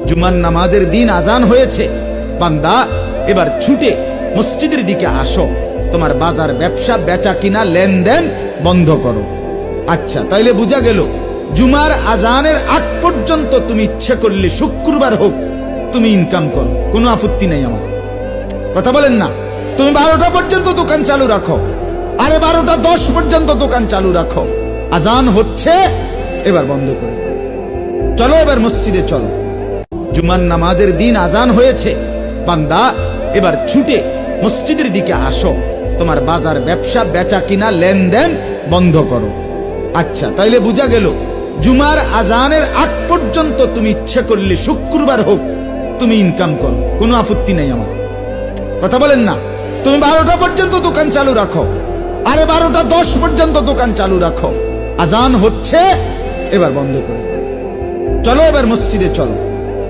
জুমার নামাজের দিন আজান হয়েছে, বান্দা এবার ছুটে মসজিদের দিকে আসো, তোমার বাজার ব্যবসা বেচা কিনা লেনদেন বন্ধ করো। আচ্ছা, তাইলে বোঝা গেল জুমার আজানের আগ পর্যন্ত তুমি ইচ্ছে করলে শুক্রবার হোক তুমি ইনকাম করো, কোনো আপত্তি নেই আমার। কথা বলেন না? তুমি 12টা পর্যন্ত দোকান চালু রাখো, আরে 12টা 10 পর্যন্ত দোকান চালু রাখো, আজান হচ্ছে এবার বন্ধ করে দাও। চলো এবার মসজিদে চলো, জুমার নামাজের দিন আজান হয়েছে, বান্দা এবার ছুটে মসজিদের দিকে আসো, তোমার বাজার ব্যবসা বেচা কিনা লেনদেন বন্ধ করো। আচ্ছা, তাইলে বোঝা গেল জুমার আজানের আগ পর্যন্ত তুমি ইচ্ছে করলে শুক্রবার হোক তুমি ইনকাম করো, কোনো আপত্তি নেই আমার। কথা বলেন না? তুমি 12টা পর্যন্ত দোকান চালু রাখো, আরে 12টা 10 পর্যন্ত দোকান চালু রাখো, আজান হচ্ছে এবার বন্ধ করে দাও। চলো এবার মসজিদে চলো।